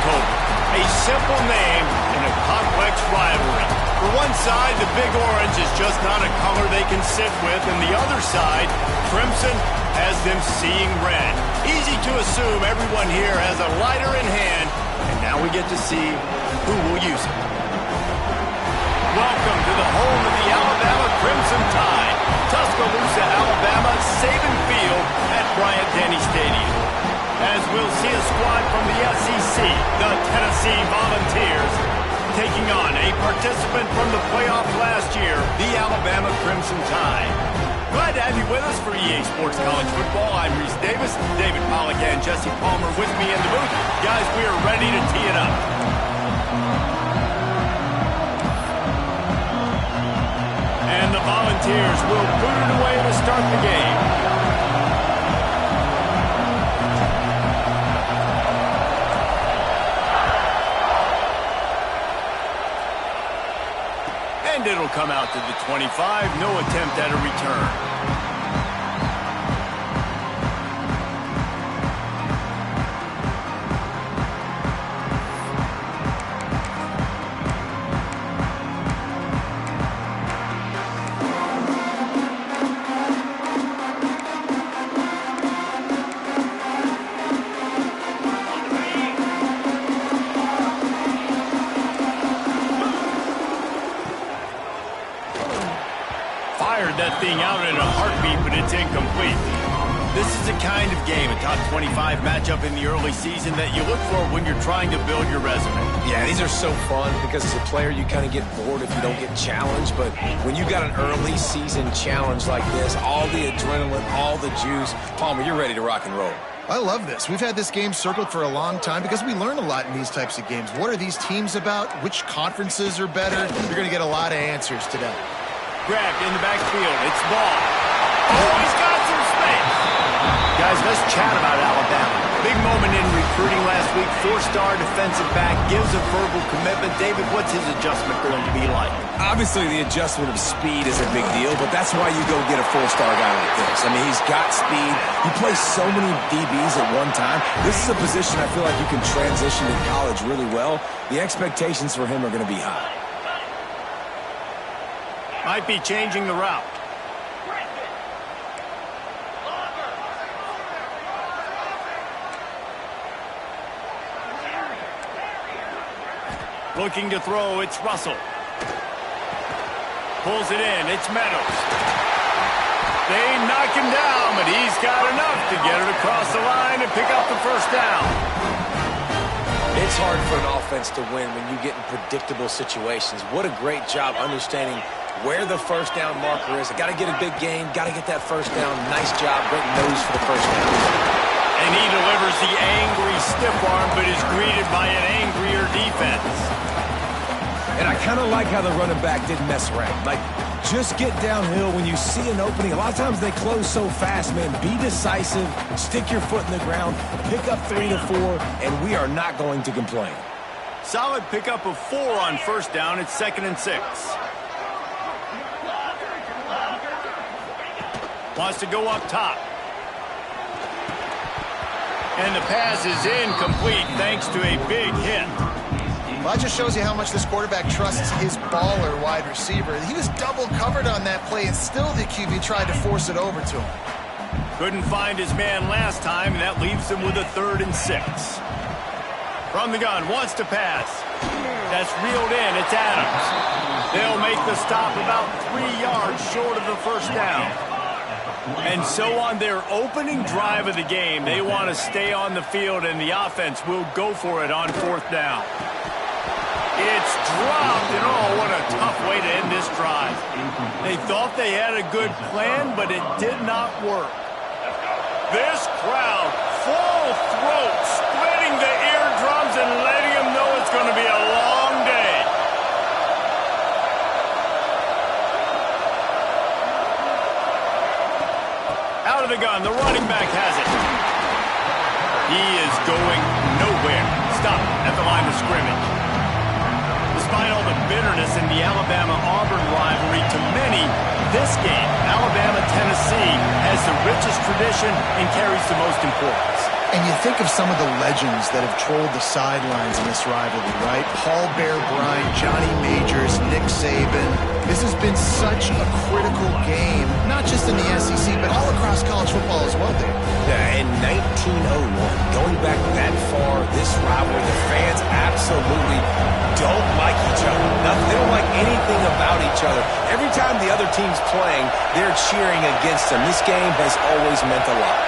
October. A simple name in a complex rivalry. For one side, the Big Orange is just not a color they can sit with, and the other side, Crimson, has them seeing red. Easy to assume everyone here has a lighter in hand, and now we get to see who will use it. Welcome to the home of the Alabama Crimson Tide, Tuscaloosa, Alabama, Saban Field at Bryant-Denny Stadium. As we'll see a squad from the SEC, the Tennessee Volunteers, taking on a participant from the playoff last year, the Alabama Crimson Tide. Glad to have you with us for EA Sports College Football. I'm Reese Davis, David Pollack and Jesse Palmer with me in the booth. Guys, we are ready to tee it up. And the Volunteers will boot it away to start the game. And it'll come out to the 25. No attempt at a return. That thing out in a heartbeat, but it's incomplete. This is the kind of game, a top 25 matchup in the early season, that you look for when you're trying to build your resume. Yeah, these are so fun because as a player, you kind of get bored if you don't get challenged. But when you got an early season challenge like this, all the adrenaline, all the juice, Palmer, you're ready to rock and roll. I love this. We've had this game circled for a long time because we learn a lot in these types of games. What are these teams about? Which conferences are better? You're going to get a lot of answers today. Grabbed in the backfield. It's ball. Oh, he's got some space. Guys, let's chat about Alabama. Big moment in recruiting last week. Four-star defensive back gives a verbal commitment. David, what's his adjustment going to be like? Obviously, the adjustment of speed is a big deal, but that's why you go get a four-star guy like this. I mean, he's got speed. He plays so many DBs at one time. This is a position I feel like you can transition in college really well. The expectations for him are going to be high. Might be changing the route. Looking to throw, it's Russell. Pulls it in, it's Meadows. They knock him down, but he's got enough to get it across the line and pick up the first down. It's hard for an offense to win when you get in predictable situations. What a great job understanding where the first down marker is. Got to get a big gain, got to get that first down. Nice job, great nose for the first down. And he delivers the angry stiff arm, but is greeted by an angrier defense. And I kind of like how the running back didn't mess around. Like, just get downhill when you see an opening. A lot of times they close so fast, man. Be decisive, stick your foot in the ground, pick up 3 to 4, and we are not going to complain. Solid pickup of 4 on first down. It's 2nd and 6. Wants to go up top. And the pass is incomplete thanks to a big hit. Well, that just shows you how much this quarterback trusts his baller wide receiver. He was double covered on that play, and still the QB tried to force it over to him. Couldn't find his man last time, and that leaves him with a 3rd and 6. From the gun, wants to pass. That's reeled in, it's Adams. They'll make the stop about 3 yards short of the first down. And so on their opening drive of the game, they want to stay on the field, and the offense will go for it on 4th down. It's dropped, and oh, what a tough way to end this drive. They thought they had a good plan, but it did not work. This crowd, full throat, splitting the eardrums and letting them know it's going to be a long day. Out of the gun, the running back has it. He is going nowhere. Stop at the line of scrimmage. Despite all the bitterness in the Alabama-Auburn rivalry, to many, this game, Alabama-Tennessee, has the richest tradition and carries the most importance. And you think of some of the legends that have trolled the sidelines in this rivalry, right? Paul Bear Bryant, Johnny Majors, Nick Saban. This has been such a critical game, not just in the SEC, but all across college football as well, Dave. Yeah, in 1901, going back that far, this rivalry, the fans absolutely don't like each other. They don't like anything about each other. Every time the other team's playing, they're cheering against them. This game has always meant a lot.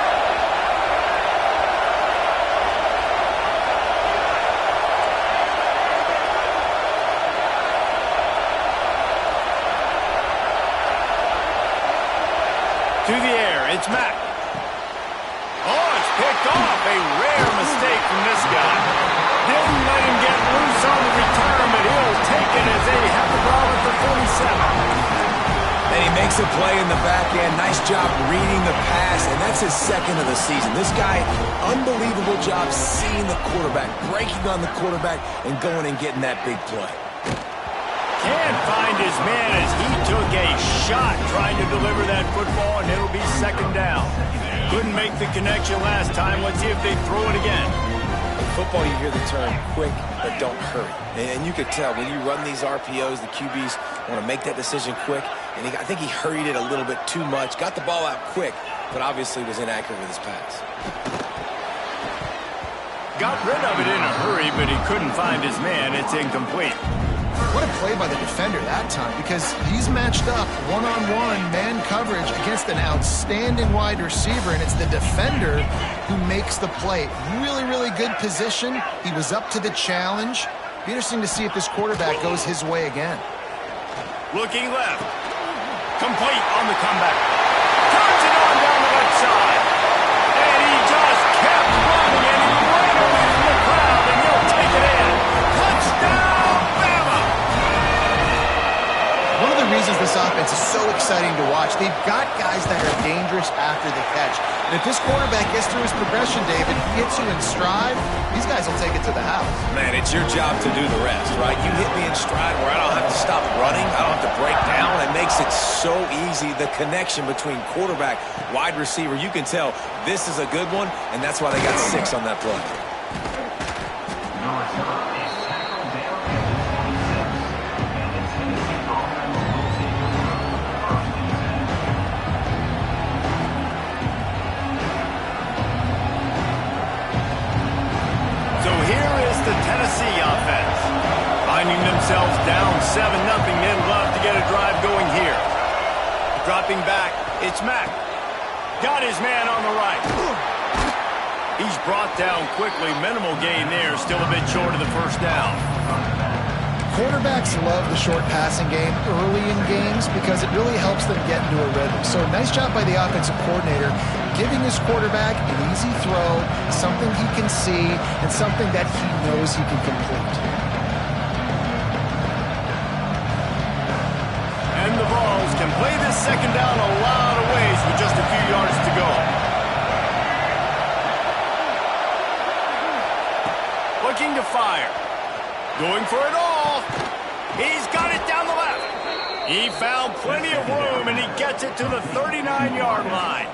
To the air, it's Mack. Oh, it's picked off. A rare mistake from this guy. Didn't let him get loose on the return, but he'll take it as they have the ball at the 47. And he makes a play in the back end. Nice job reading the pass, and that's his second of the season. This guy, unbelievable job seeing the quarterback, breaking on the quarterback, and going and getting that big play. Can't find his man as he took a shot trying to deliver that football, and it'll be second down. Couldn't make the connection last time. Let's see if they throw it again. In football, you hear the term quick, but don't hurry. And you could tell when you run these RPOs, the QBs want to make that decision quick. And I think he hurried it a little bit too much. Got the ball out quick, but obviously was inaccurate with his pass. Got rid of it in a hurry, but he couldn't find his man. It's incomplete. What a play by the defender that time, because he's matched up one-on-one man coverage against an outstanding wide receiver, and it's the defender who makes the play. Really, really good position. He was up to the challenge. Be interesting to see if this quarterback goes his way again. Looking left. Complete on the comeback. Turns it on down the left side. And he just kept running, and he ran away from the crowd, and he'll take it in. Touchdown! One of the reasons this offense is so exciting to watch, they've got guys that are dangerous after the catch. And if this quarterback gets through his progression, David, hits you in stride, these guys will take it to the house. Man, it's your job to do the rest, right? You hit me in stride where I don't have to stop running. I don't have to break down. It makes it so easy, the connection between quarterback, wide receiver. You can tell this is a good one, and that's why they got 6 on that play. Tennessee offense finding themselves down 7-0. They'd love to get a drive going here. Dropping back, it's Mack. Got his man on the right. He's brought down quickly. Minimal gain there. Still a bit short of the first down. Quarterbacks love the short passing game early in games because it really helps them get into a rhythm. So nice job by the offensive coordinator giving his quarterback an easy throw, something he can see, and something that he knows he can complete. And the Vols can play this second down a lot of ways with just a few yards to go. Looking to fire. Going for it all. He's got it down the left. He found plenty of room, and he gets it to the 39-yard line.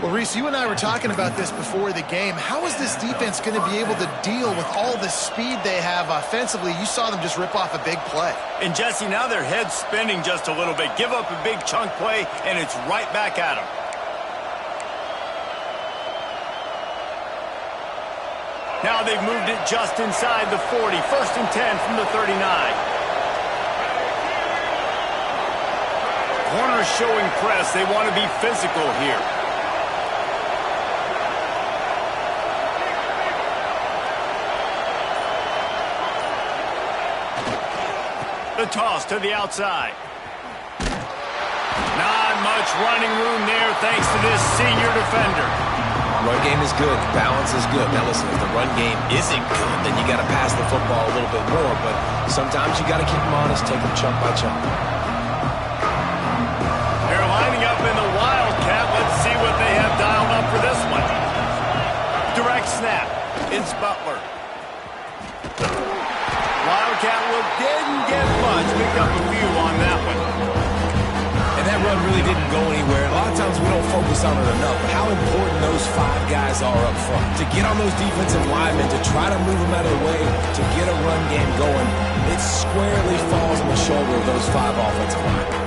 Well, Reese, you and I were talking about this before the game. How is this defense going to be able to deal with all the speed they have offensively? You saw them just rip off a big play. And, Jesse, now their head's spinning just a little bit. Give up a big chunk play, and it's right back at them. Now they've moved it just inside the 40. 1st and 10 from the 39. Corners showing press. They want to be physical here. The toss to the outside. Not much running room there thanks to this senior defender. Run game is good. Balance is good. Now listen, if the run game isn't good, then you got to pass the football a little bit more. But sometimes you got to keep them honest, take them chunk by chunk. They're lining up in the Wildcat. Let's see what they have dialed up for this one. Direct snap. It's Butler. Wildcat look didn't get much. Picked up a few on that one. And that run really didn't go anywhere. A lot of times we don't focus on it enough, but how important those 5 guys are up front. To get on those defensive linemen, to try to move them out of the way, to get a run game going, it squarely falls on the shoulder of those 5 offensive linemen.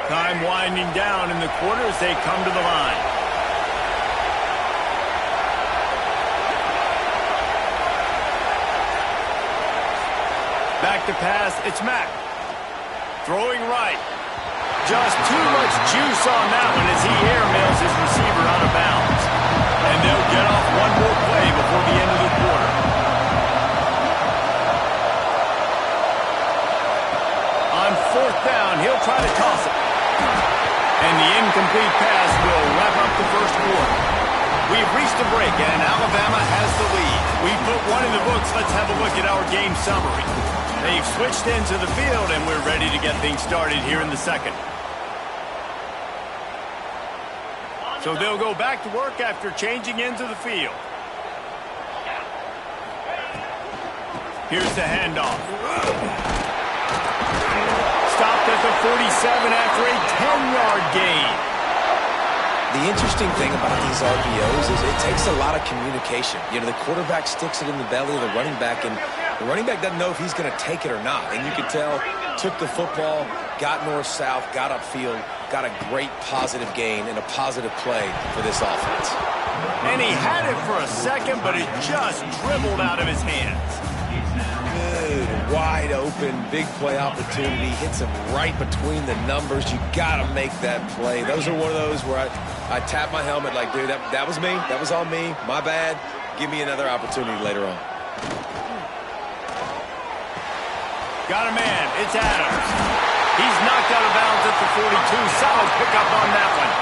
Time winding down in the quarter as they come to the line. Back to pass, it's Mack. Throwing right. Just too much juice on that one as he airmails his receiver out of bounds. And they'll get off one more play before the end of the quarter. On 4th down, he'll try to toss it. And the incomplete pass will wrap up the first quarter. We've reached a break, and Alabama has the lead. We've put one in the books. Let's have a look at our game summary. They've switched into the field, and we're ready to get things started here in the second. So they'll go back to work after changing into the field. Here's the handoff. Stopped at the 47 after a 10-yard gain. The interesting thing about these RPOs is it takes a lot of communication. You know, the quarterback sticks it in the belly of the running back, and the running back doesn't know if he's going to take it or not. And you could tell, took the football, got north-south, got upfield, got a great positive gain and a positive play for this offense. And he had it for a second, but it just dribbled out of his hands. Good, wide open, big play opportunity. Hits him right between the numbers. You got to make that play. Those are one of those where I tap my helmet like, dude, that was me. That was on me. My bad. Give me another opportunity later on. Got a man. It's Adams. He's knocked out of bounds at the 42. Solid pickup on that one.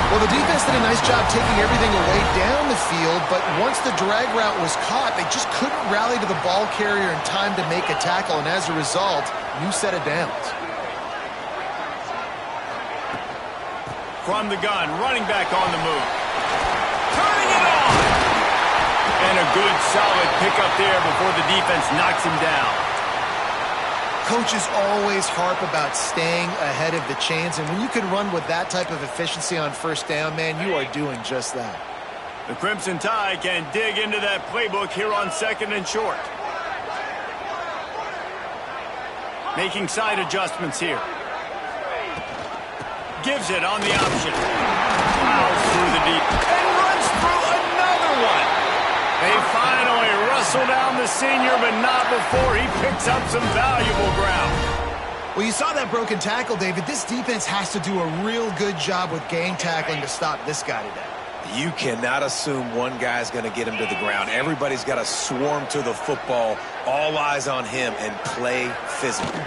Well, the defense did a nice job taking everything away down the field, but once the drag route was caught, they just couldn't rally to the ball carrier in time to make a tackle, and as a result, new set of downs. From the gun, running back on the move. Turning it on! And a good, solid pickup there before the defense knocks him down. Coaches always harp about staying ahead of the chains, and when you can run with that type of efficiency on 1st down, man, you are doing just that. The Crimson Tide can dig into that playbook here on 2nd and short. Making side adjustments here. Gives it on the option. Fouls through the deep. And runs through another one. They finally wrestle down the senior, but not before he picks up some valuable ground. Well, you saw that broken tackle, David. This defense has to do a real good job with gang tackling to stop this guy today. You cannot assume one guy's going to get him to the ground. Everybody's got to swarm to the football, all eyes on him, and play physical. The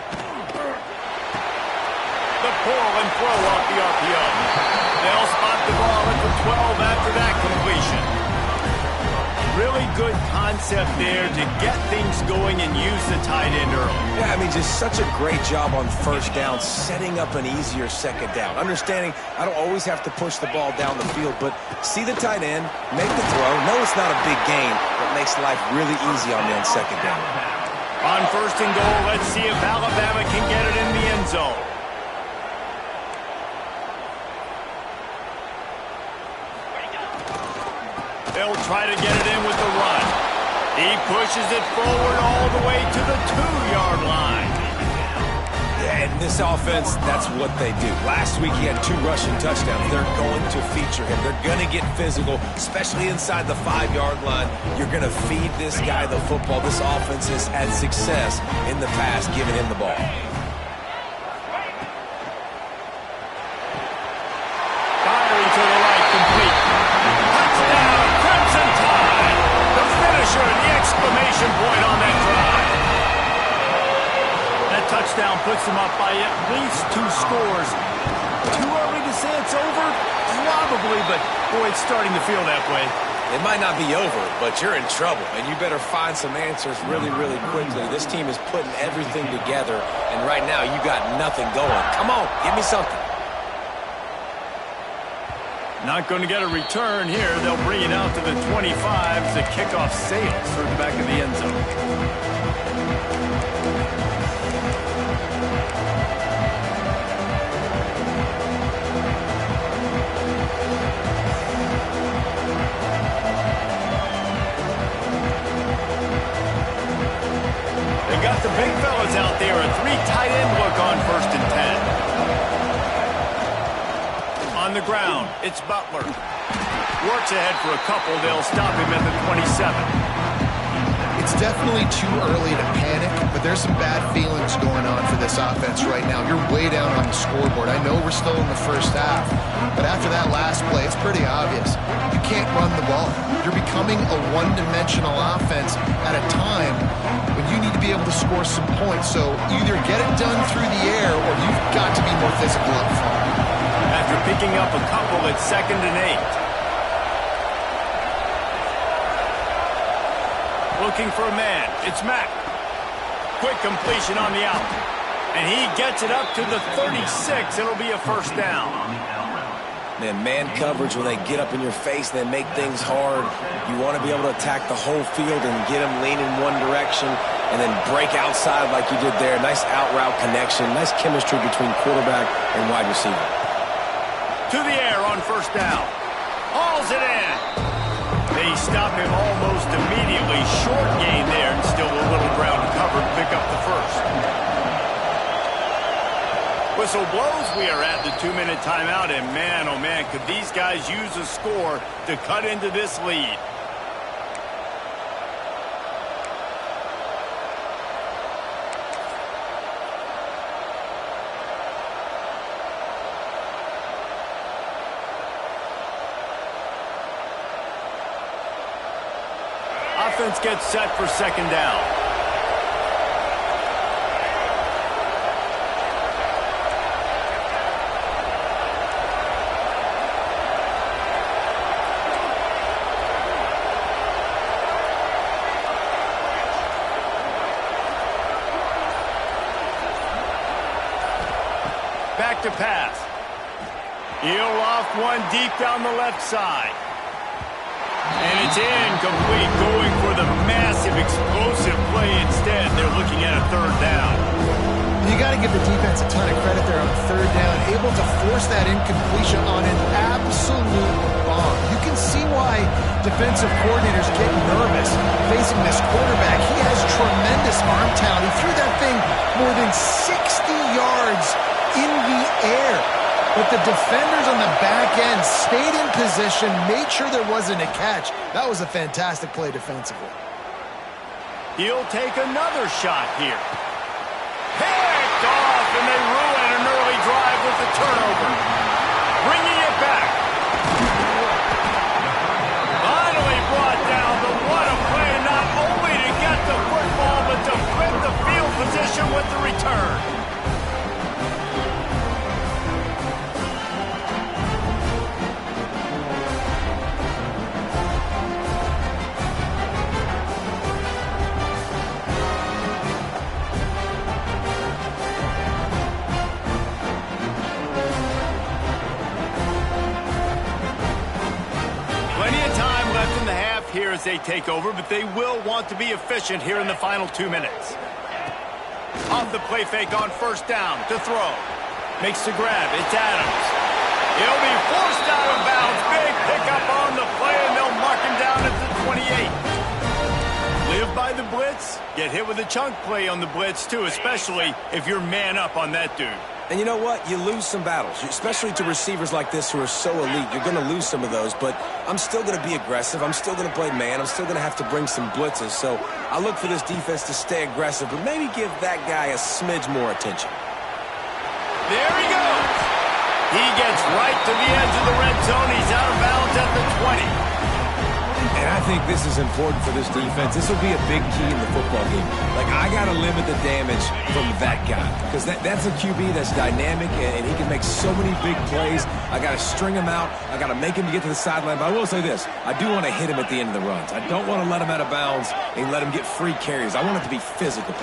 pull and throw off the RPO. They'll spot the ball at the 12 after that completion. Really good concept there to get things going and use the tight end early. Yeah, I mean, just such a great job on 1st down, setting up an easier 2nd down. Understanding I don't always have to push the ball down the field, but see the tight end, make the throw. No, it's not a big gain, but makes life really easy on me on 2nd down. On 1st and goal, let's see if Alabama can get it in the end zone. They'll try to get it in with the run. He pushes it forward all the way to the 2-yard line. Yeah, and this offense, that's what they do. Last week he had 2 rushing touchdowns. They're going to feature him. They're going to get physical, especially inside the 5-yard line. You're going to feed this guy the football. This offense has had success in the past giving him the ball. Firing to the right, complete. Touchdown, Crimson Tide. The finisher, the exclamation point on that drive. That touchdown puts them up by at least 2 scores. Too early to say it's over? Probably, but boy, it's starting to feel that way. It might not be over, but you're in trouble, and you better find some answers really, really quickly. This team is putting everything together, and right now you got nothing going. Come on, give me something. Not going to get a return here. They'll bring it out to the 25 as the kickoff sails through the back of the end zone. Got the big fellas out there. A 3 tight end look on 1st and 10. On the ground, it's Butler. Works ahead for a couple. They'll stop him at the 27. It's definitely too early to panic, but there's some bad feelings going on for this offense right now. You're way down on the scoreboard. I know we're still in the first half, but after that last play, it's pretty obvious. You can't run the ball. You're becoming a one-dimensional offense at a time when you need to be able to score some points. So either get it done through the air or you've got to be more physical up front. After picking up a couple, it's 2nd and 8. Looking for a man. It's Mack. Quick completion on the out. And he gets it up to the 36. It'll be a 1st down. Man coverage, when they get up in your face, they make things hard. You want to be able to attack the whole field and get them leaning one direction and then break outside like you did there. Nice out route connection. Nice chemistry between quarterback and wide receiver. To the air on 1st down. Hauls it in. They stop him almost immediately. Short gain there and still a little ground covered. Pick up the 1st. Whistle blows. We are at the 2-minute timeout. And man, oh man, could these guys use a score to cut into this lead. Offense gets set for 2nd down. Back to pass. He'll loft one deep down the left side. And it's incomplete, going for the massive, explosive play instead. They're looking at a 3rd down. You got to give the defense a ton of credit there on 3rd down, able to force that incompletion on an absolute bomb. You can see why defensive coordinators get nervous facing this quarterback. He has tremendous arm talent. He threw that thing more than 60 yards in the air. But the defenders on the back end stayed in position, made sure there wasn't a catch. That was a fantastic play defensively. He'll take another shot here. Picked off, and they ruin an early drive with the turnover. Bringing it back. Finally brought down, but what a play, not only to get the football, but to flip the field position with the return. Here as they take over, but they will want to be efficient here in the final 2 minutes. Off the play fake on 1st down to throw. Makes the grab. It's Adams. He'll be forced out of bounds. Big pickup on the play, and they'll mark him down at the 28. Live by the blitz. Get hit with a chunk play on the blitz, too, especially if you're man up on that dude. And you know what? You lose some battles, especially to receivers like this who are so elite. You're going to lose some of those, but I'm still going to be aggressive. I'm still going to play man. I'm still going to have to bring some blitzes. So I look for this defense to stay aggressive, but maybe give that guy a smidge more attention. There he goes. He gets right to the edge of the red zone. He's out of bounds at the 20. And I think this is important for this defense. This will be a big key in the football game. Like, I got to limit the damage from that guy because that's a QB that's dynamic and he can make so many big plays. I got to string him out. I got to make him get to the sideline. But I will say this. I do want to hit him at the end of the runs. I don't want to let him out of bounds and let him get free carries. I want it to be physical.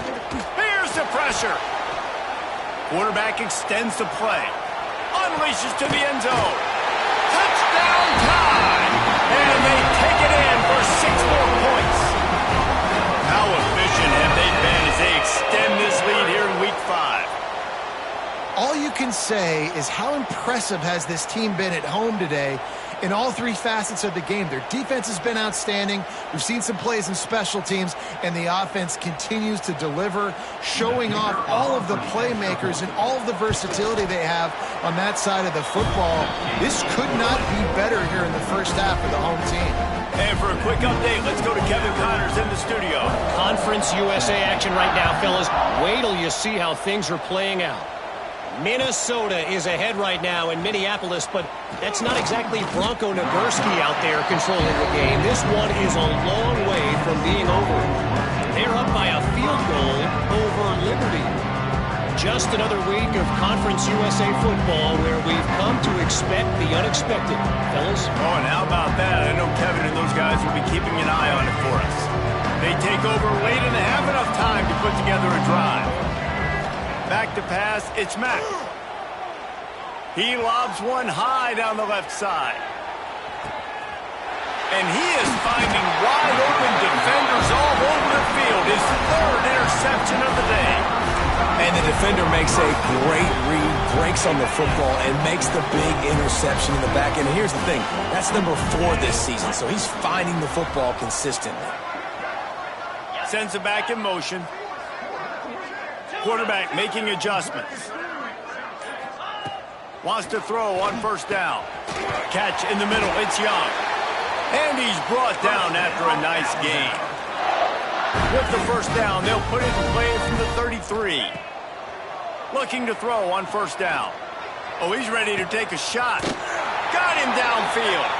Here's the pressure. Quarterback extends the play. Unleashes to the end zone. Touchdown! can say is how impressive has this team been at home today in all three facets of the game. Their defense has been outstanding. We've seen some plays in special teams, and the offense continues to deliver, showing off all of the playmakers and all of the versatility they have on that side of the football. This could not be better here in the first half for the home team. And for a quick update, let's go to Kevin Connors in the studio. Conference USA action right now, fellas. Wait till you see how things are playing out. Minnesota is ahead right now in Minneapolis, but that's not exactly Bronco Nagurski out there controlling the game. This one is a long way from being over. They're up by a field goal over Liberty. Just another week of Conference USA football where we've come to expect the unexpected. Fellas? Oh, and how about that? I know Kevin and those guys will be keeping an eye on it for us. They take over late and they have enough time to put together a drive. Back to pass, it's Mack. He lobs one high down the left side. And he is finding wide open defenders all over the field. His third interception of the day. And the defender makes a great read, breaks on the football, and makes the big interception in the back end. And here's the thing, that's number 4 this season, so he's finding the football consistently. Sends it back in motion. Quarterback making adjustments. Wants to throw on first down. Catch in the middle, it's Young. And he's brought down after a nice gain. With the first down, they'll put it in play from the 33. Looking to throw on first down. Oh, he's ready to take a shot. Got him downfield.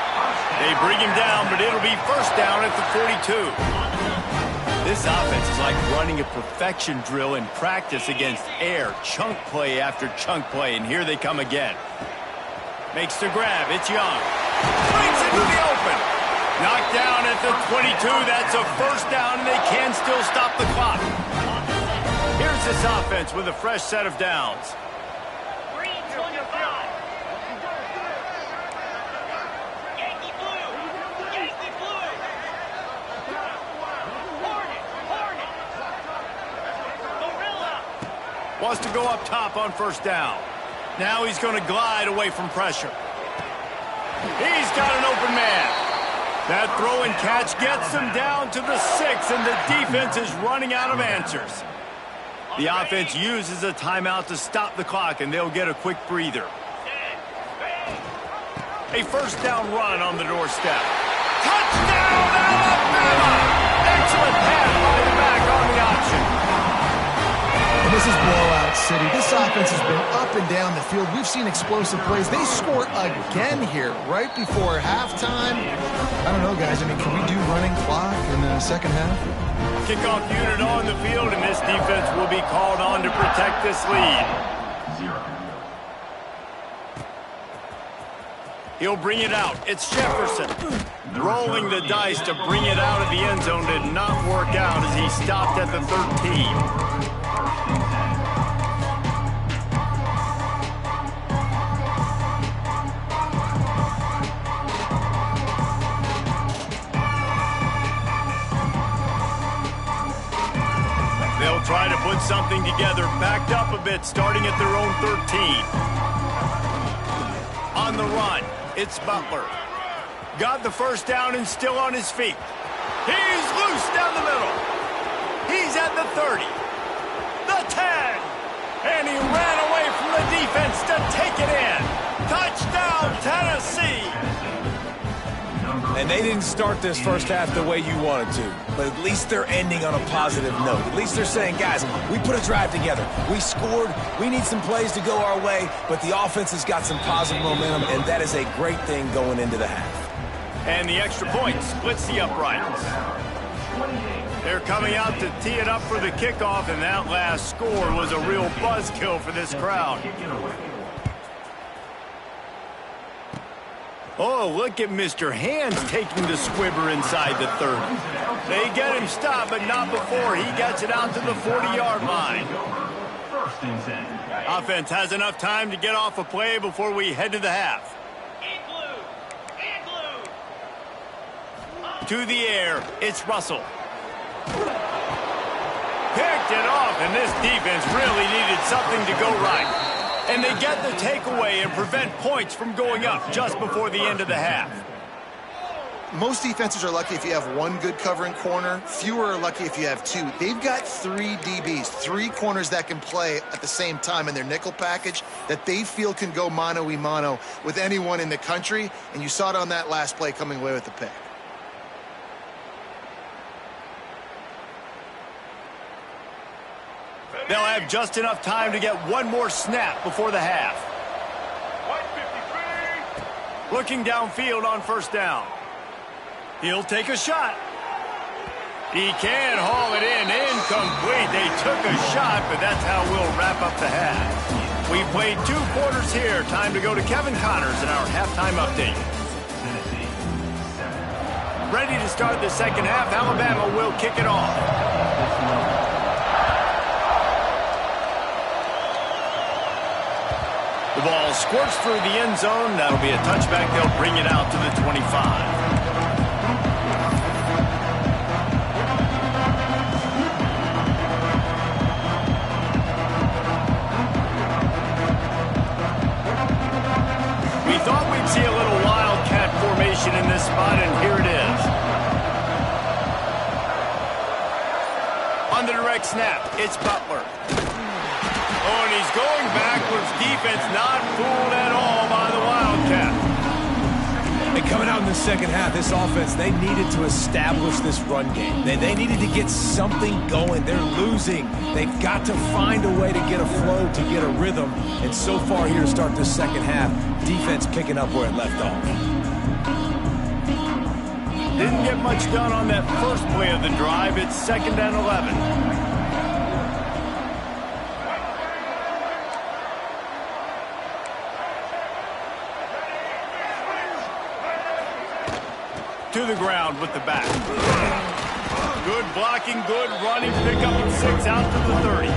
They bring him down, but it'll be first down at the 42. This offense is like running a perfection drill in practice against air. Chunk play after chunk play, and here they come again. Makes the grab, it's Young. Brings it to the open. Knocked down at the 22, that's a first down, and they can still stop the clock. Here's this offense with a fresh set of downs. Wants to go up top on first down. Now he's going to glide away from pressure. He's got an open man. That throw and catch gets him down to the 6, and the defense is running out of answers. The offense uses a timeout to stop the clock, and they'll get a quick breather. A first down run on the doorstep. Touchdown, Alabama! Excellent pass by the back on the option. This is blowout city. This offense has been up and down the field. We've seen explosive plays. They score again here right before halftime. I don't know, guys. I mean, can we do running clock in the second half? Kickoff unit on the field, and this defense will be called on to protect this lead. He'll bring it out. It's Jefferson. Rolling the dice to bring it out of the end zone did not work out as he stopped at the 13. They'll try to put something together, backed up a bit, starting at their own 13. On the run, it's Butler. Got the first down and still on his feet. He's loose down the middle. He's at the 30. The 10. And he ran away from the defense to take it in. Touchdown, Tennessee. And they didn't start this first half the way you wanted to, but at least they're ending on a positive note. At least they're saying, guys, we put a drive together. We scored. We need some plays to go our way, but the offense has got some positive momentum, and that is a great thing going into the half. And the extra point splits the uprights. They're coming out to tee it up for the kickoff, and that last score was a real buzzkill for this crowd. Oh, look at Mr. Hands taking the squibber inside the 30. They get him stopped, but not before he gets it out to the 40-yard line. Offense has enough time to get off a play before we head to the half. To the air, it's Russell. Picked it off, and this defense really needed something to go right. And they get the takeaway and prevent points from going up just before the end of the half. Most defenses are lucky if you have one good covering corner. Fewer are lucky if you have two. They've got 3 DBs, 3 corners that can play at the same time in their nickel package that they feel can go mano-a-mano with anyone in the country. And you saw it on that last play coming away with the pick. They'll have just enough time to get one more snap before the half. Looking downfield on first down. He'll take a shot. He can haul it in. Incomplete. They took a shot, but that's how we'll wrap up the half. We played 2 quarters here. Time to go to Kevin Connors in our halftime update. Ready to start the second half. Alabama will kick it off. The ball squirts through the end zone. That'll be a touchback. They'll bring it out to the 25. We thought we'd see a little wildcat formation in this spot, and here it is. On the direct snap, it's Butler. Oh, and he's going backwards. Defense not fooled at all by the Wildcat. And coming out in the second half, this offense, they needed to establish this run game. They needed to get something going. They're losing. They've got to find a way to get a flow, to get a rhythm. And so far here to start this second half, defense picking up where it left off. Didn't get much done on that first play of the drive. It's 2nd and 11. To the ground with the back. Good blocking, good running, pick up at 6 out to the 30.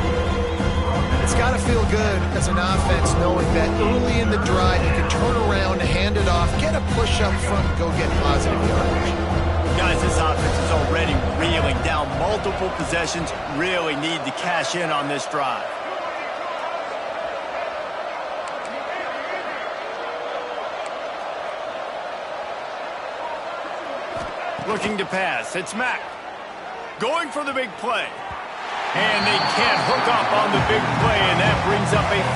It's got to feel good as an offense knowing that early in the drive you can turn around, hand it off, get a push up front, and go get positive yardage. Guys, this offense is already reeling down multiple possessions. Really need to cash in on this drive. Looking to pass. It's Mack. Going for the big play. And they can't hook up on the big play, and that brings up a...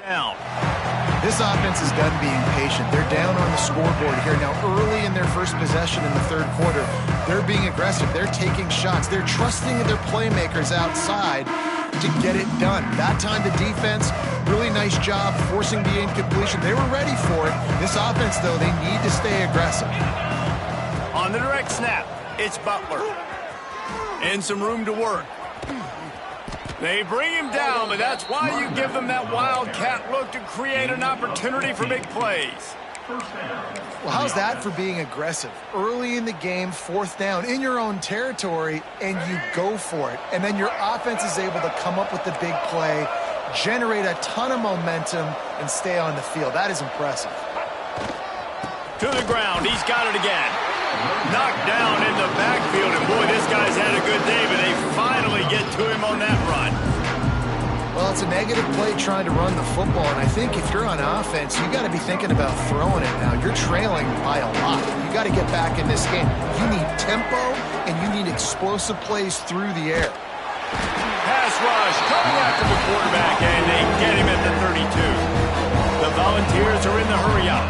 down. This offense is done being patient. They're down on the scoreboard here. Now, early in their first possession in the third quarter, they're being aggressive. They're taking shots. They're trusting their playmakers outside to get it done. That time, the defense, really nice job forcing the incompletion. They were ready for it. This offense, though, they need to stay aggressive. On the direct snap, it's Butler. And some room to work. They bring him down, but that's why you give them that wildcat look to create an opportunity for big plays. Well, how's that for being aggressive? Early in the game, 4th down, in your own territory, and you go for it. And then your offense is able to come up with the big play, generate a ton of momentum, and stay on the field. That is impressive. To the ground. He's got it again. Knocked down in the backfield, and boy, this guy's had a good day, but they finally get to him on that run. Well, it's a negative play trying to run the football, and I think if you're on offense, you got to be thinking about throwing it now. You're trailing by a lot. You got to get back in this game. You need tempo, and you need explosive plays through the air. Pass rush coming after the quarterback, and they get him at the 32. The Volunteers are in the hurry out.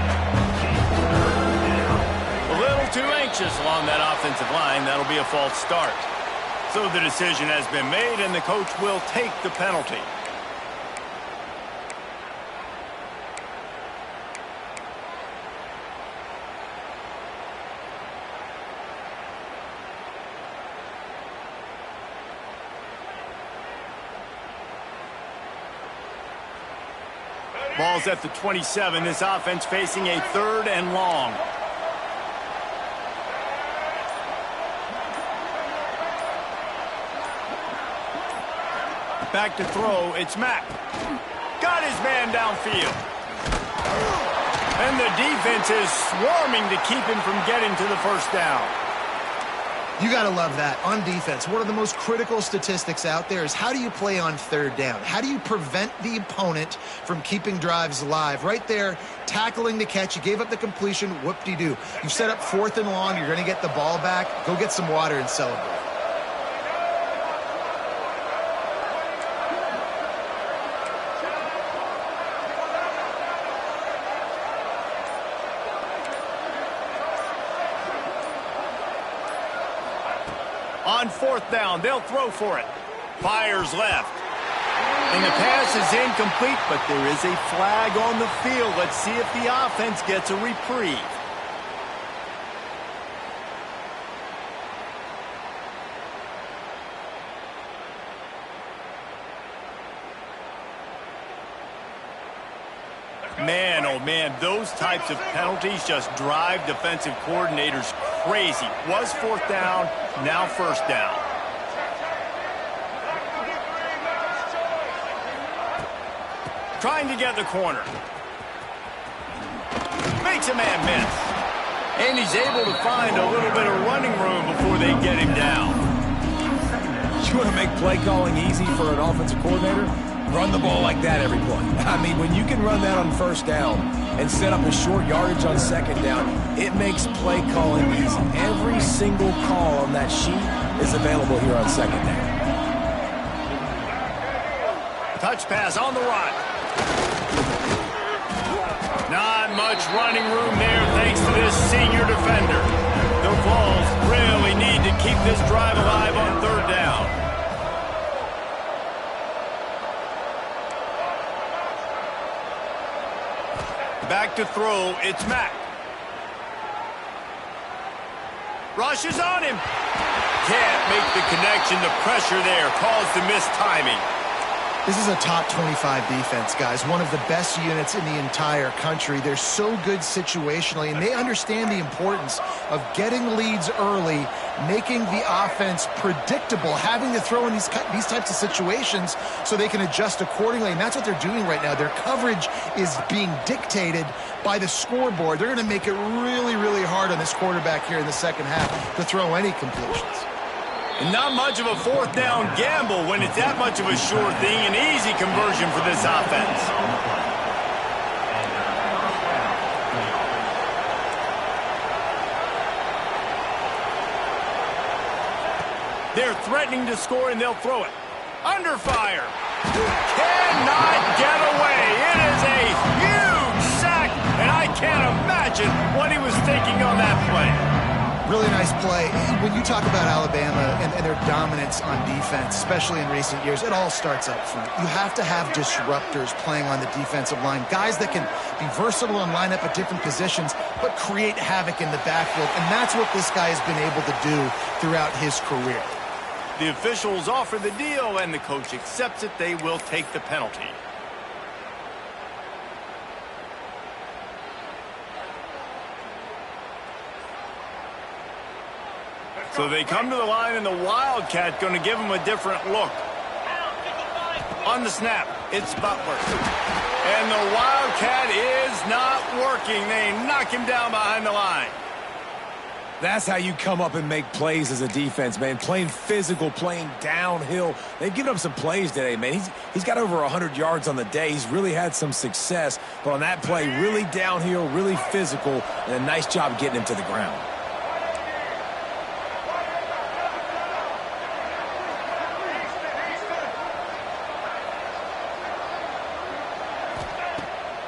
A little too anxious along that offensive line. That'll be a false start. So the decision has been made, and the coach will take the penalty. Ball's at the 27. This offense facing a 3rd and long. Back to throw, it's Mack. Got his man downfield. And the defense is swarming to keep him from getting to the first down. You got to love that. On defense, one of the most critical statistics out there is how do you play on 3rd down? How do you prevent the opponent from keeping drives alive? Right there, tackling the catch. You gave up the completion. Whoop-de-doo. You set up 4th and long. You're going to get the ball back. Go get some water and celebrate. On 4th down, they'll throw for it. Fires left. And the pass is incomplete, but there is a flag on the field. Let's see if the offense gets a reprieve. Man, oh man, those types of penalties just drive defensive coordinators crazy. Was 4th down, now 1st down. Trying to get the corner. Makes a man miss. And he's able to find a little bit of running room before they get him down. You want to make play calling easy for an offensive coordinator? Run the ball like that every play. I mean, when you can run that on 1st down and set up a short yardage on 2nd down, it makes play calling easy. Every single call on that sheet is available here on 2nd down. Touch pass on the run. Not much running room there thanks to this senior defender. The Vols really need to keep this drive alive on 3rd down. Back to throw, it's Mack. Rushes on him. Can't make the connection. The pressure there caused the missed timing. This is a top 25 defense, guys. One of the best units in the entire country. They're so good situationally, and they understand the importance of getting leads early, making the offense predictable, having to throw in these types of situations so they can adjust accordingly, and that's what they're doing right now. Their coverage is being dictated by the scoreboard. They're going to make it really, really hard on this quarterback here in the 2nd half to throw any completions. And not much of a 4th down gamble when it's that much of a sure thing. An easy conversion for this offense. They're threatening to score, and they'll throw it. Under fire. Cannot get away. It is a huge sack, and I can't imagine what he was thinking on that play. Really nice play. When you talk about Alabama and their dominance on defense, especially in recent years, it all starts up front. You have to have disruptors playing on the defensive line, guys that can be versatile and line up at different positions, but create havoc in the backfield, and that's what this guy has been able to do throughout his career. The officials offer the deal, and the coach accepts it. They will take the penalty. So they come to the line, and the Wildcat going to give them a different look. On the snap, it's Butler. And the Wildcat is not working. They knock him down behind the line. That's how you come up and make plays as a defense, man. Playing physical, playing downhill. They've given up some plays today, man. He's got over 100 yards on the day. He's really had some success. But on that play, really downhill, really physical, and a nice job getting him to the ground.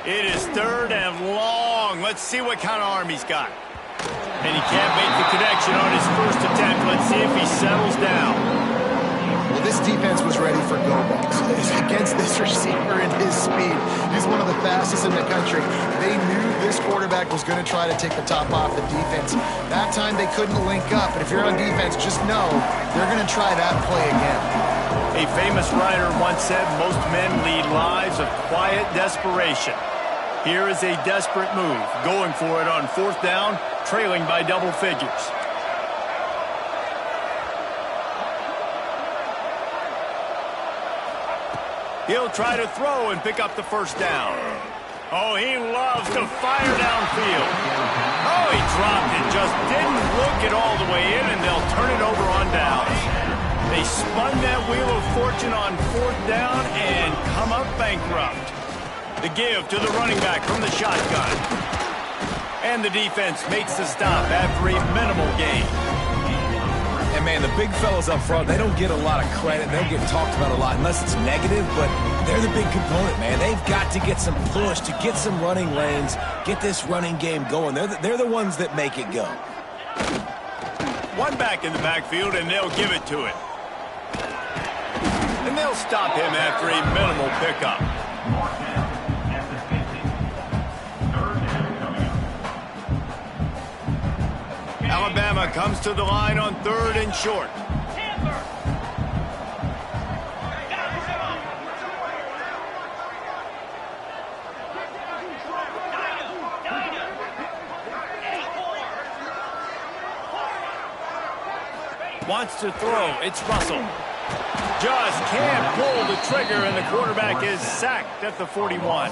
It is 3rd and long. Let's see what kind of arm he's got. And he can't make the connection on his first attempt. Let's see if he settles down. Well, this defense was ready for go balls. Against this receiver and his speed, he's one of the fastest in the country. They knew this quarterback was going to try to take the top off the defense. That time they couldn't link up. And if you're on defense, just know they're going to try that play again. A famous writer once said most men lead lives of quiet desperation. Here is a desperate move, going for it on 4th down, trailing by double figures. He'll try to throw and pick up the first down. Oh, he loves to fire downfield. Oh, he dropped it, just didn't look it all the way in, and they'll turn it over on downs. They spun that wheel of fortune on 4th down and come up bankrupt. The give to the running back from the shotgun. And the defense makes the stop after a minimal gain. And, man, the big fellas up front, they don't get a lot of credit. They'll get talked about a lot unless it's negative, but they're the big component, man. They've got to get some push, to get some running lanes, get this running game going. They're the ones that make it go. One back in the backfield, and they'll give it to him. And they'll stop him after a minimal pickup. Alabama comes to the line on 3rd and short. Wants to throw. It's Russell. Just can't pull the trigger, and the quarterback is sacked at the 41.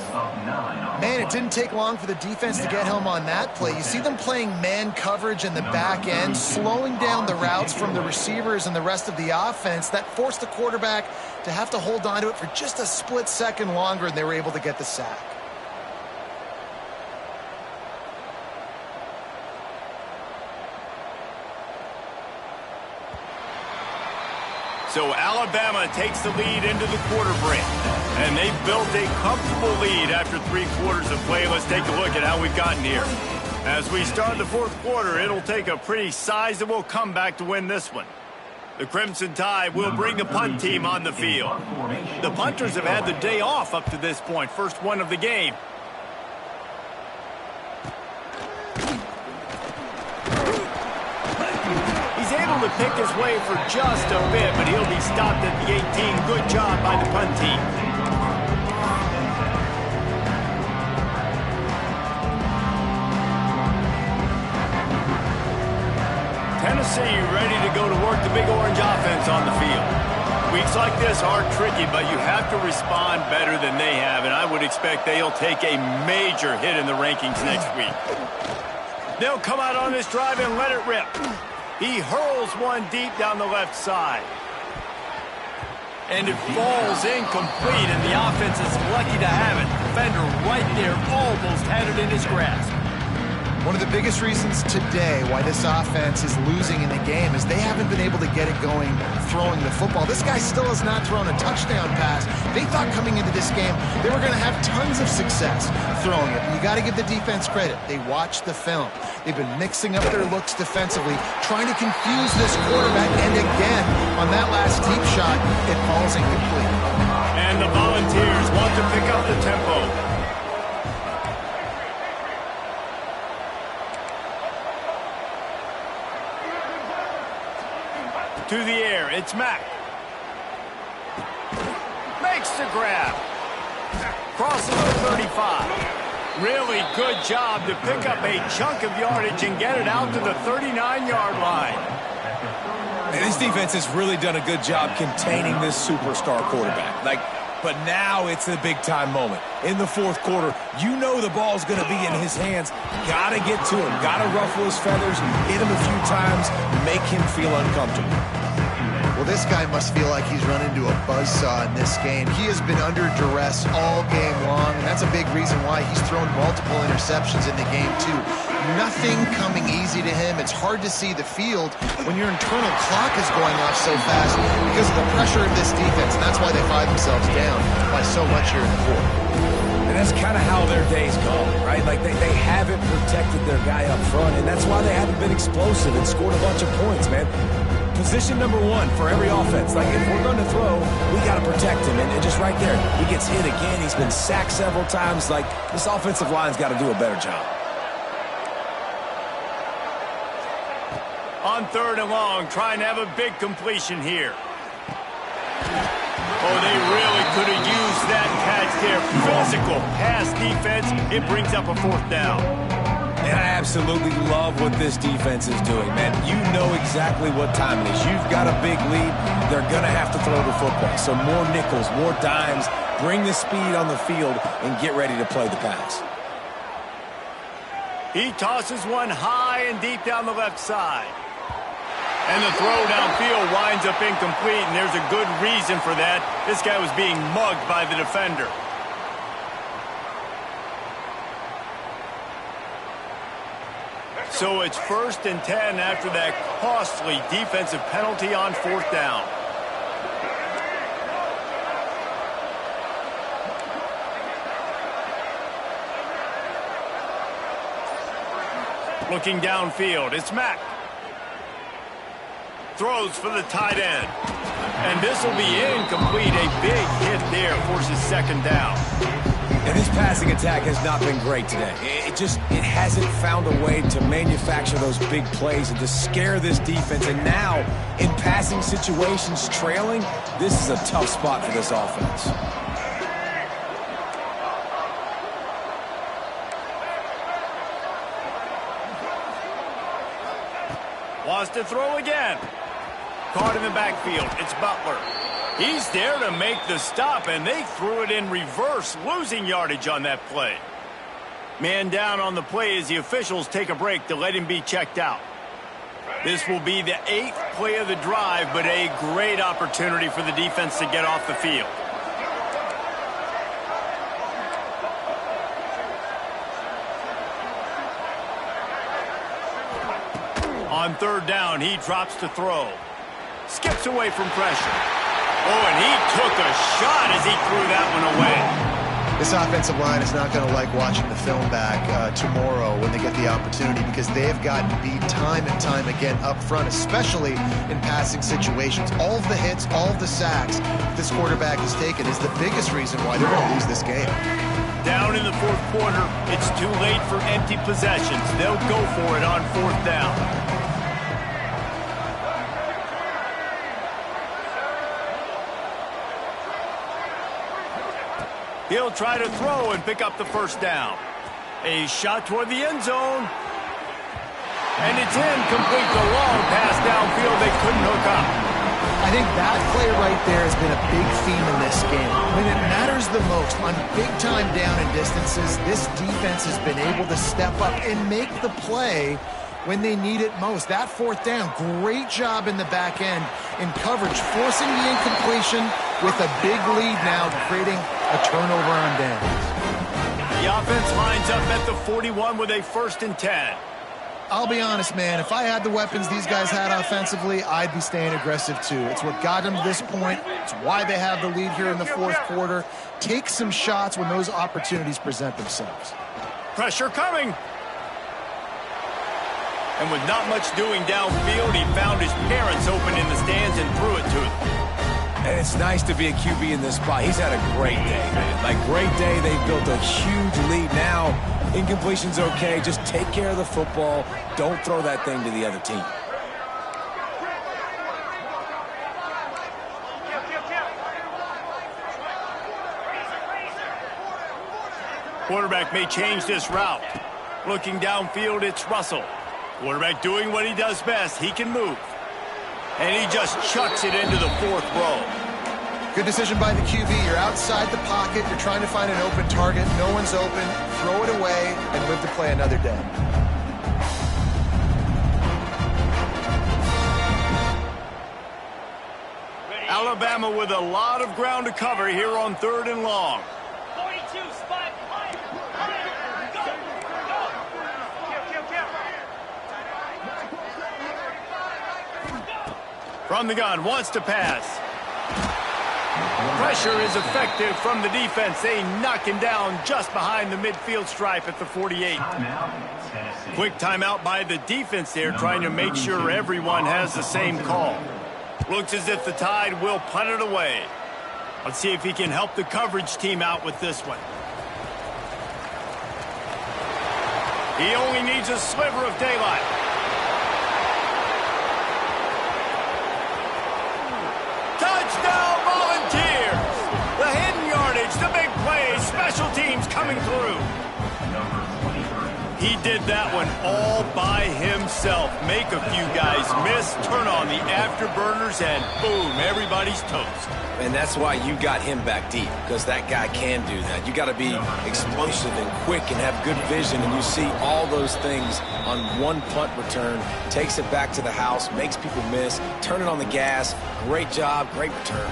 Man, it didn't take long for the defense to get home on that play. You see them playing man coverage in the back end, slowing down the routes from the receivers and the rest of the offense. That forced the quarterback to have to hold on to it for just a split second longer, and they were able to get the sack. So Alabama takes the lead into the quarter break. And they've built a comfortable lead after 3 quarters of play. Let's take a look at how we've gotten here. As we start the 4th quarter, it'll take a pretty sizable comeback to win this one. The Crimson Tide will bring the punt team on the field. The punters have had the day off up to this point. First one of the game. He's able to pick his way for just a bit, but he'll be stopped at the 18. Good job by the punt team. Tennessee ready to go to work the Big Orange offense on the field. Weeks like this are tricky, but you have to respond better than they have, and I would expect they'll take a major hit in the rankings next week. They'll come out on this drive and let it rip. He hurls one deep down the left side. And it falls incomplete, and the offense is lucky to have it. Defender right there almost had it in his grasp. One of the biggest reasons today why this offense is losing in the game is they haven't been able to get it going throwing the football. This guy still has not thrown a touchdown pass. They thought coming into this game they were going to have tons of success throwing it. You got to give the defense credit. They watched the film. They've been mixing up their looks defensively, trying to confuse this quarterback, and again, on that last deep shot, it falls incomplete. And the Volunteers want to pick up the tempo. To the air, it's Mack. Makes the grab. Crosses the 35. Really good job to pick up a chunk of yardage and get it out to the 39-yard line. And this defense has really done a good job containing this superstar quarterback. Like, But now it's a big-time moment. In the fourth quarter, you know the ball's going to be in his hands. Got to get to him. Got to ruffle his feathers, hit him a few times, make him feel uncomfortable. Well, this guy must feel like he's run into a buzzsaw in this game. He has been under duress all game long, and that's a big reason why he's thrown multiple interceptions in the game, too. Nothing coming easy to him. It's hard to see the field when your internal clock is going off so fast because of the pressure of this defense, and that's why they find themselves down by so much here in the fourth. And that's kind of how their days go, right? Like they haven't protected their guy up front, and that's why they haven't been explosive and scored a bunch of points, man. Position number one for every offense. Like, if we're going to throw, we got to protect him. And just right there, he gets hit again. He's been sacked several times. Like, this offensive line's got to do a better job. On 3rd and long, trying to have a big completion here. Oh, they really could have used that catch there. Physical pass defense. It brings up a 4th down. And I absolutely love what this defense is doing, man. You know exactly what time it is. You've got a big lead. They're going to have to throw the football. So more nickels, more dimes. Bring the speed on the field and get ready to play the pass. He tosses one high and deep down the left side. And the throw downfield winds up incomplete, and there's a good reason for that. This guy was being mugged by the defender. So it's 1st and 10 after that costly defensive penalty on 4th down. Looking downfield, it's Mack. Throws for the tight end. And this will be incomplete. A big hit there forces 2nd down. And this passing attack has not been great today. It hasn't found a way to manufacture those big plays and to scare this defense. And now, in passing situations, trailing, this is a tough spot for this offense. Wants to throw again. Caught in the backfield. It's Butler. He's there to make the stop, and they threw it in reverse, losing yardage on that play. Man down on the play as the officials take a break to let him be checked out. This will be the 8th play of the drive, but a great opportunity for the defense to get off the field. On 3rd down, he drops to throw. Skips away from pressure. Oh, and he took a shot as he threw that one away. This offensive line is not going to like watching the film back tomorrow when they get the opportunity because they have gotten beat time and time again up front, especially in passing situations. All of the hits, all of the sacks this quarterback has taken is the biggest reason why they're going to lose this game. Down in the 4th quarter, it's too late for empty possessions. They'll go for it on 4th down. He'll try to throw and pick up the 1st down. A shot toward the end zone. And it's incomplete. The long pass downfield they couldn't hook up. I think that play right there has been a big theme in this game. When it matters the most, on big-time down and distances, this defense has been able to step up and make the play when they need it most. That 4th down, great job in the back end in coverage, forcing the incompletion with a big lead now, creating a turnover on downs. The offense lines up at the 41 with a 1st and 10. I'll be honest, man, if I had the weapons these guys had offensively, I'd be staying aggressive too. It's what got them to this point. It's why they have the lead here in the 4th quarter. Take some shots when those opportunities present themselves. Pressure coming. And with not much doing downfield, he found his parents open in the stands and threw it to them. And it's nice to be a QB in this spot. He's had a great day, man. Like, great day. They've built a huge lead now. Incompletion's okay. Just take care of the football. Don't throw that thing to the other team. Quarterback may change this route. Looking downfield, it's Russell. Quarterback doing what he does best. He can move. And he just chucks it into the 4th row. Good decision by the QB. You're outside the pocket. You're trying to find an open target. No one's open. Throw it away and live to play another day. Alabama with a lot of ground to cover here on 3rd and long. 42, spot, go. From the gun, wants to pass. Pressure is effective from the defense. They knock him down just behind the midfield stripe at the 48. Quick timeout by the defense there, trying to make sure everyone has the same call. Looks as if the Tide will punt it away. Let's see if he can help the coverage team out with this one. He only needs a sliver of daylight. Touchdown Volunteers! The hidden yardage, the big play, special teams coming through. He did that one all by himself. Make a few guys miss, turn on the afterburners, and boom, everybody's toast. And that's why you got him back deep, because that guy can do that. You got to be explosive and quick and have good vision, and you see all those things on one punt return. Takes it back to the house, makes people miss, turn it on the gas. Great job, great return.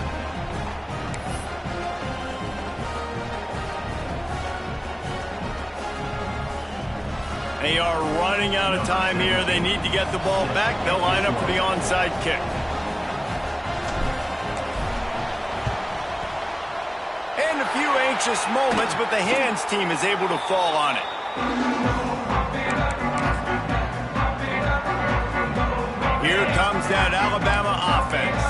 They are running out of time here. They need to get the ball back. They'll line up for the onside kick. And a few anxious moments, but the hands team is able to fall on it. Here comes that Alabama offense.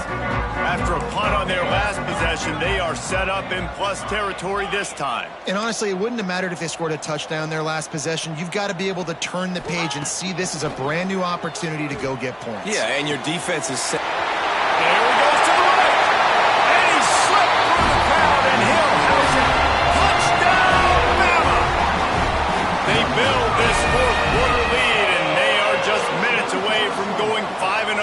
After a punt on their last possession, they are set up in plus territory this time. And honestly, it wouldn't have mattered if they scored a touchdown their last possession. You've got to be able to turn the page and see this as a brand new opportunity to go get points. Yeah, and your defense is set. There he goes to the right. And he slipped through the crowd, and he'll house it. Touchdown, Bama! They build this fourth-quarter lead, and they are just minutes away from going 5-0.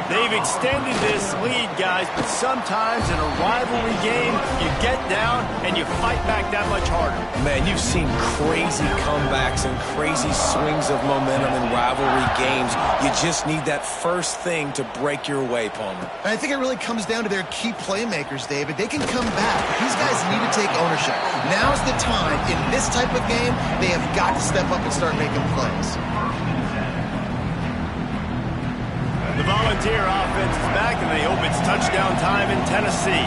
They've extended this lead, guys, but sometimes in a rivalry game, you get down and you fight back that much harder. Man, you've seen crazy comebacks and crazy swings of momentum in rivalry games. You just need that first thing to break your way, Palmer. And I think it really comes down to their key playmakers, David. They can come back. These guys need to take ownership. Now's the time. In this type of game, they have got to step up and start making plays. The Volunteer offense is back, and they hope it's touchdown time in Tennessee.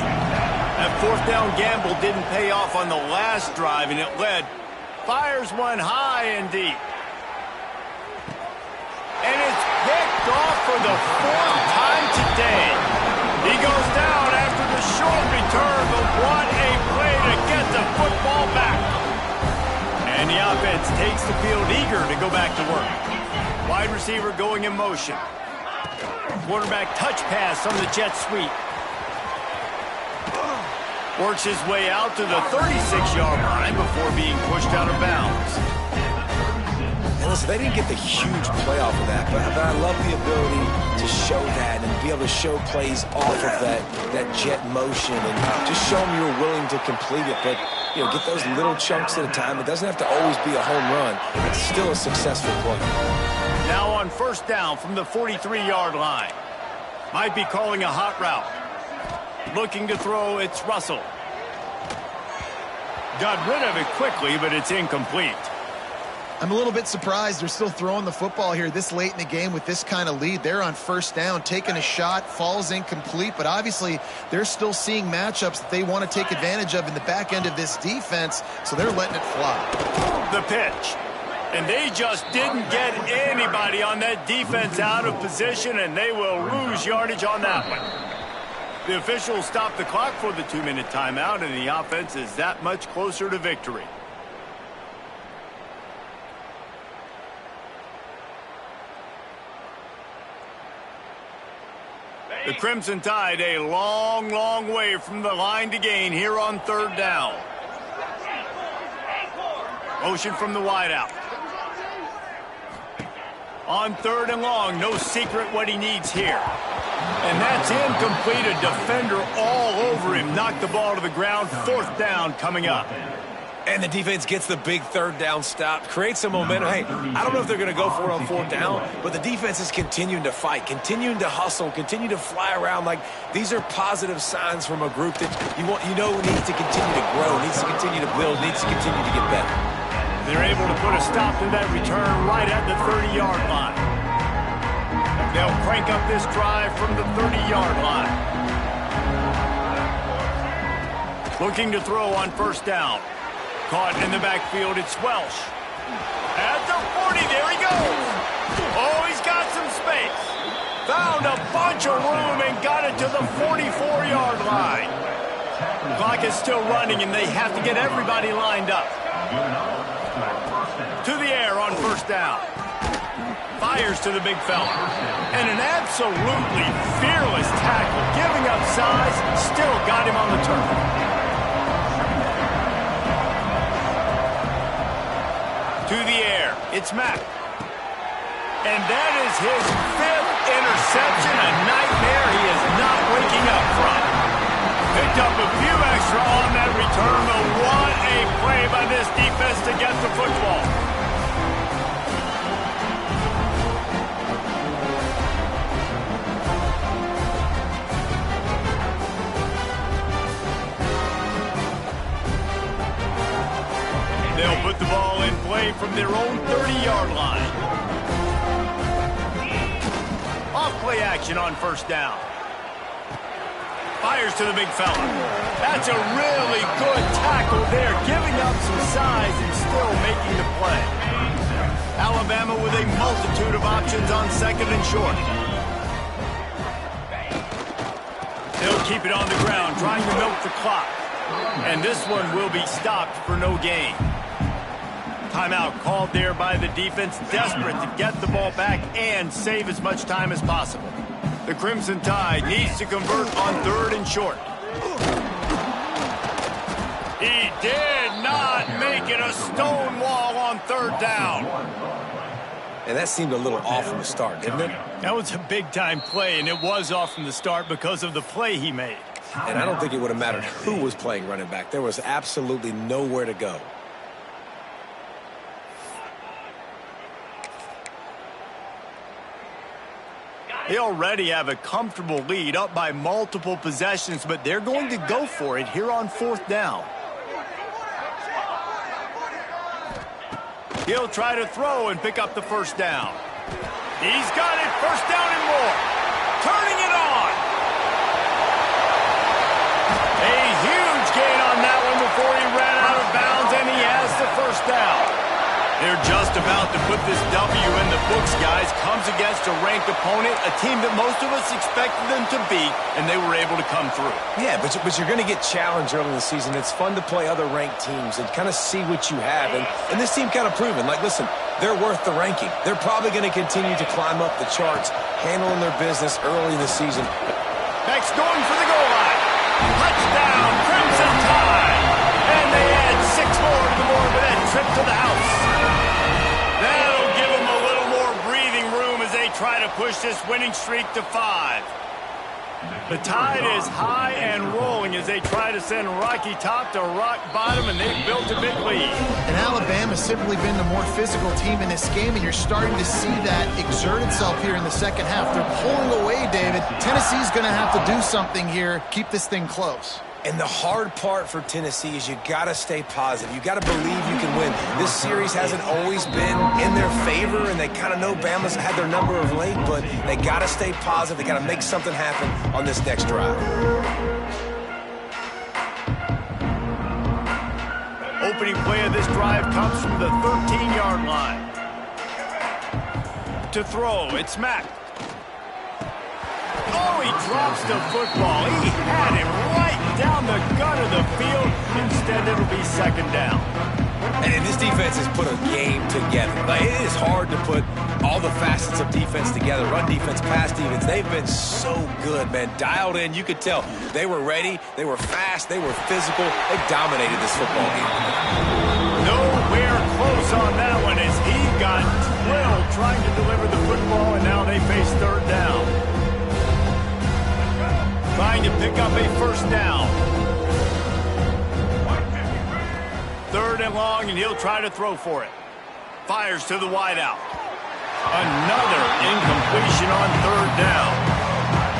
That fourth down gamble didn't pay off on the last drive, and it led. Fires one high and deep. And it's picked off for the fourth time today. He goes down after the short return, but what a play to get the football back. And the offense takes the field eager to go back to work. Wide receiver going in motion. Quarterback touch pass on the jet sweep. Works his way out to the 36-yard line before being pushed out of bounds. And listen, they didn't get the huge play off of that, but I love the ability to show that and be able to show plays off of that jet motion and just show them you're willing to complete it. But, you know, get those little chunks at a time. It doesn't have to always be a home run. It's still a successful play. Now on first down from the 43-yard line. Might be calling a hot route. Looking to throw, it's Russell. Got rid of it quickly, but it's incomplete. I'm a little bit surprised they're still throwing the football here this late in the game with this kind of lead. They're on first down, taking a shot, falls incomplete, but obviously they're still seeing matchups that they want to take advantage of in the back end of this defense, so they're letting it fly. The pitch. And they just didn't get anybody on that defense out of position, and they will lose yardage on that one. The officials stop the clock for the 2-minute timeout, and the offense is that much closer to victory. The Crimson Tide a long, long way from the line to gain here on third down. Motion from the wideout. On third and long, no secret what he needs here. And that's incomplete. A defender all over him. Knocked the ball to the ground. 4th down coming up. And the defense gets the big 3rd down stop, creates some momentum. Hey, I don't know if they're going to go for it on 4th down, but the defense is continuing to fight, continuing to hustle, continue to fly around. Like, these are positive signs from a group that you know needs to continue to grow, needs to continue to build, needs to continue to get better. They're able to put a stop to that return right at the 30-yard line. They'll crank up this drive from the 30-yard line. Looking to throw on 1st down. Caught in the backfield, it's Welsh. At the 40, there he goes. Oh, he's got some space. Found a bunch of room and got it to the 44-yard line. Clock is still running, and they have to get everybody lined up. To the air on 1st down. Fires to the big fella. And an absolutely fearless tackle. Giving up size, still got him on the turf. To the air, it's Mack. And that is his 5th interception, a nightmare he is not waking up from. Picked up a few extra on that return, but what a play by this defense to get the football. They'll put the ball in play from their own 30-yard line. Off play action on 1st down. Fires to the big fella. That's a really good tackle there, giving up some size and still making the play. Alabama with a multitude of options on 2nd and short. They'll keep it on the ground, trying to milk the clock. And this one will be stopped for no gain. Timeout called there by the defense, desperate to get the ball back and save as much time as possible. The Crimson Tide needs to convert on 3rd and short. He did not make it a stone wall on 3rd down. And that seemed a little off from the start, didn't it? That was a big-time play, and it was off from the start because of the play he made. And I don't think it would have mattered who was playing running back. There was absolutely nowhere to go. They already have a comfortable lead, up by multiple possessions, but they're going to go for it here on 4th down. He'll try to throw and pick up the 1st down. He's got it, 1st down and more. Turning it on. A huge gain on that one before he ran out of bounds, and he has the 1st down. They're just about to put this W in the books, guys. Comes against a ranked opponent, a team that most of us expected them to beat, and they were able to come through. Yeah, but you're going to get challenged early in the season. It's fun to play other ranked teams and kind of see what you have. And this team kind of proven, like, listen, they're worth the ranking. They're probably going to continue to climb up the charts, handling their business early in the season. Next, going for the goal line. Touchdown, Crimson Tide. And they add 6 more to the board with that trip to the house. That'll give them a little more breathing room as they try to push this winning streak to 5. The Tide is high and rolling as they try to send Rocky Top to rock bottom, and they've built a big lead. And Alabama's simply been the more physical team in this game, and you're starting to see that exert itself here in the second half. They're pulling away, David. Tennessee's going to have to do something here, keep this thing close. And the hard part for Tennessee is you got to stay positive. You got to believe you can win. This series hasn't always been in their favor, and they kind of know Bama's had their number of late, but they got to stay positive. They got to make something happen on this next drive. Opening play of this drive comes from the 13-yard line. To throw, it's Mack. Oh, he drops the football. He had him right down the gut of the field. Instead, it'll be 2nd down. And this defense has put a game together. Like, it is hard to put all the facets of defense together. Run defense, pass defense. They've been so good, man. Dialed in. You could tell they were ready. They were fast. They were physical. They dominated this football game. Nowhere close on that one as he got drilled trying to deliver the football, and now they face 3rd down. pick up a first down. 3rd and long, and he'll try to throw for it. Fires to the wideout. Another incompletion on 3rd down.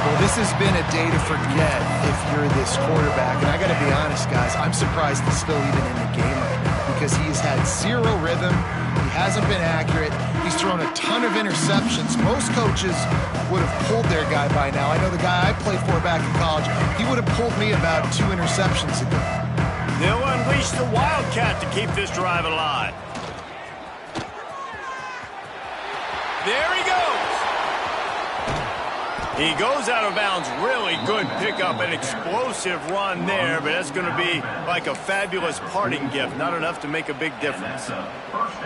Well, this has been a day to forget if you're this quarterback. And I got to be honest, guys, I'm surprised he's still even in the game right now because he's had zero rhythm. He hasn't been accurate. He's thrown a ton of interceptions. Most coaches would have pulled their guy by now. I know the guy I played for back in college, he would have pulled me about 2 interceptions ago. They'll unleash the Wildcat to keep this drive alive. There he goes. He goes out of bounds. Really good pickup, an explosive run there, but that's going to be like a fabulous parting gift. Not enough to make a big difference.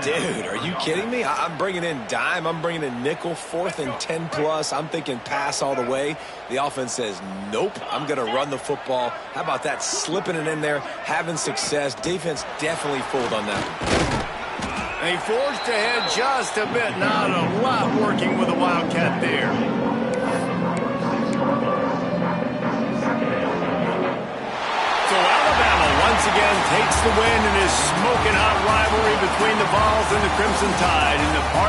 Dude, are you kidding me? I'm bringing in dime. I'm bringing in nickel, 4th and 10 plus. I'm thinking pass all the way. The offense says, nope, I'm going to run the football. How about that? Slipping it in there, having success. Defense definitely fooled on that one. They forged ahead just a bit. Not a lot working with the Wildcat there. So Alabama once again takes the win in this smoking hot rivalry between the Vols and the Crimson Tide in the